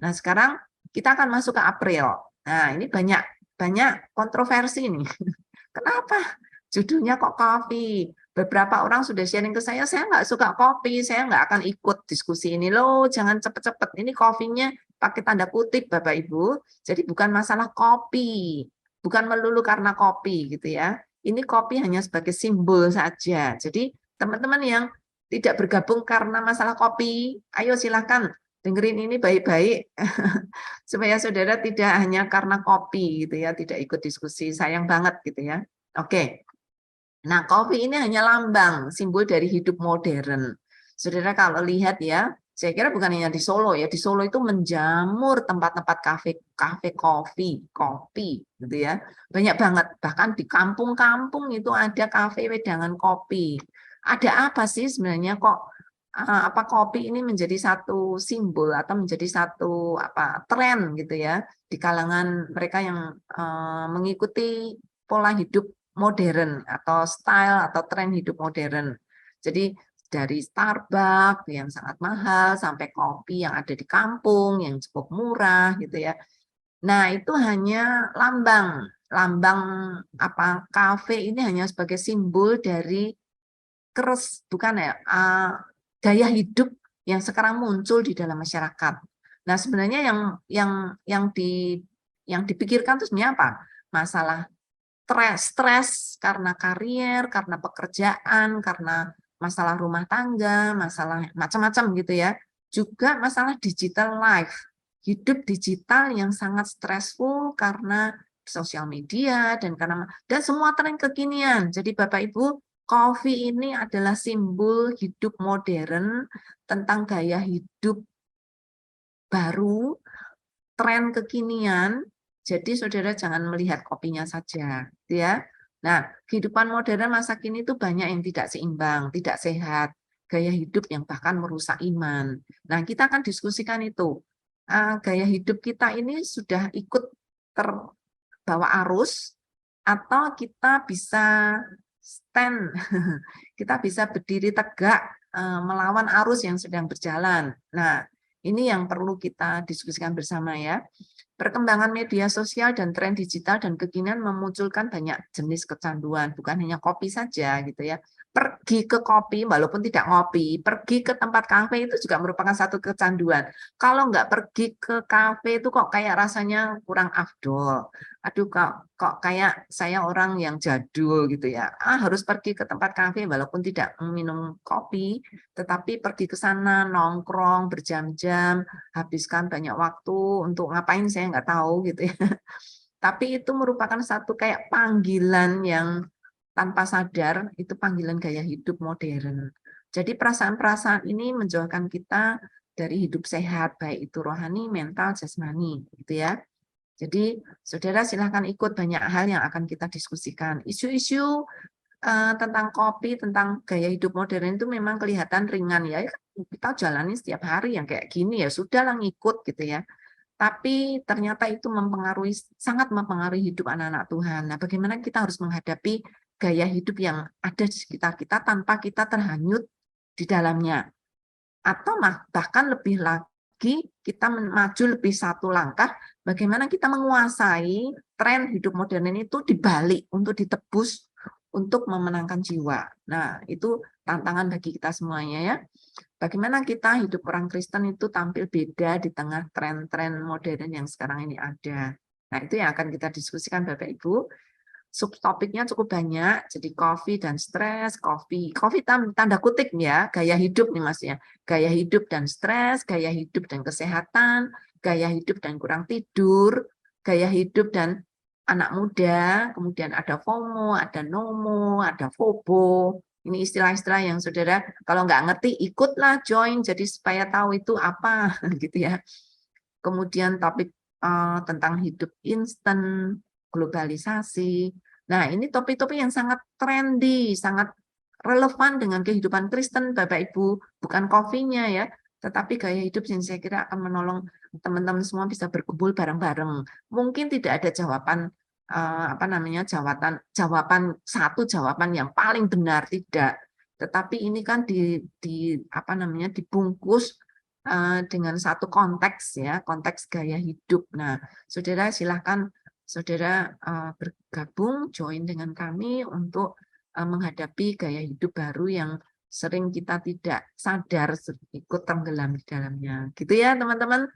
Nah, sekarang kita akan masuk ke April. Nah, ini banyak kontroversi nih. Kenapa judulnya kok kopi? Beberapa orang sudah sharing ke saya nggak suka kopi, saya nggak akan ikut diskusi ini loh, jangan cepet-cepet. Ini kopinya pakai tanda kutip Bapak Ibu, jadi bukan masalah kopi, bukan melulu karena kopi gitu ya. Ini kopi hanya sebagai simbol saja. Jadi teman-teman yang tidak bergabung karena masalah kopi, ayo silahkan dengerin ini baik-baik supaya saudara tidak hanya karena kopi gitu ya, tidak ikut diskusi, sayang banget gitu ya. Oke. Nah, kopi ini hanya lambang, simbol dari hidup modern. Saudara kalau lihat ya, saya kira bukan hanya di Solo ya, di Solo itu menjamur tempat-tempat kafe kopi gitu ya. Banyak banget, bahkan di kampung-kampung itu ada kafe wedangan kopi. Ada apa sih sebenarnya kok apa kopi ini menjadi satu simbol atau menjadi satu apa tren gitu ya di kalangan mereka yang mengikuti pola hidup modern atau style atau tren hidup modern. Jadi dari Starbucks yang sangat mahal sampai kopi yang ada di kampung yang cukup murah gitu ya. Nah, itu hanya lambang apa kafe ini hanya sebagai simbol dari bukan ya, gaya hidup yang sekarang muncul di dalam masyarakat. Nah, sebenarnya yang dipikirkan itu sebenarnya apa? Masalah stres karena karier, karena pekerjaan, karena masalah rumah tangga, masalah macam-macam gitu ya. Juga masalah digital life, hidup digital yang sangat stressful karena sosial media dan semua tren kekinian. Jadi Bapak Ibu, kopi ini adalah simbol hidup modern tentang gaya hidup baru, tren kekinian. Jadi saudara jangan melihat kopinya saja, ya. Nah, kehidupan modern masa kini itu banyak yang tidak seimbang, tidak sehat, gaya hidup yang bahkan merusak iman. Nah, kita akan diskusikan itu. Gaya hidup kita ini sudah ikut terbawa arus atau kita bisa stand, kita bisa berdiri tegak melawan arus yang sedang berjalan. Nah, ini yang perlu kita diskusikan bersama ya. Perkembangan media sosial dan tren digital dan kekinian memunculkan banyak jenis kecanduan, bukan hanya kopi saja gitu ya. Pergi ke kopi, walaupun tidak ngopi, pergi ke tempat kafe itu juga merupakan satu kecanduan. Kalau nggak pergi ke kafe itu kok kayak rasanya kurang afdol. Aduh, kok kayak saya orang yang jadul gitu ya. Harus pergi ke tempat kafe walaupun tidak minum kopi, tetapi pergi ke sana nongkrong berjam-jam, habiskan banyak waktu untuk ngapain saya nggak tahu gitu ya. Tapi itu merupakan satu kayak panggilan yang tanpa sadar, itu panggilan gaya hidup modern. Jadi perasaan-perasaan ini menjauhkan kita dari hidup sehat, baik itu rohani, mental, jasmani, gitu ya. Jadi saudara silahkan ikut banyak hal yang akan kita diskusikan. Isu-isu tentang kopi, tentang gaya hidup modern itu memang kelihatan ringan ya. Kita jalani setiap hari yang kayak gini ya sudahlah ngikut gitu ya. Tapi ternyata itu sangat mempengaruhi hidup anak-anak Tuhan. Nah, bagaimana kita harus menghadapi gaya hidup yang ada di sekitar kita tanpa kita terhanyut di dalamnya. Atau bahkan lebih lagi kita maju lebih satu langkah, bagaimana kita menguasai tren hidup modern itu dibalik untuk ditebus untuk memenangkan jiwa. Nah, itu tantangan bagi kita semuanya ya. Bagaimana kita hidup orang Kristen itu tampil beda di tengah tren-tren modern yang sekarang ini ada. Nah, itu yang akan kita diskusikan Bapak Ibu. Subtopiknya cukup banyak, jadi kopi dan stres, kopi tanda kutip ya, gaya hidup nih Mas ya. Gaya hidup dan stres, gaya hidup dan kesehatan, gaya hidup dan kurang tidur, gaya hidup dan anak muda, kemudian ada FOMO, ada NOMO, ada FOBO. Ini istilah-istilah yang saudara kalau nggak ngerti ikutlah join jadi supaya tahu itu apa gitu ya. Kemudian topik tentang hidup instan, globalisasi. Nah, ini topik-topik yang sangat trendy, sangat relevan dengan kehidupan Kristen Bapak Ibu, bukan kopinya ya, tetapi gaya hidup yang saya kira akan menolong teman-teman semua bisa berkumpul bareng-bareng. Mungkin tidak ada jawaban jawaban yang paling benar tidak, tetapi ini kan dibungkus dengan satu konteks ya, konteks gaya hidup. Nah, saudara silahkan saudara bergabung, join dengan kami untuk menghadapi gaya hidup baru yang sering kita tidak sadar ikut tenggelam di dalamnya. Gitu ya teman-teman.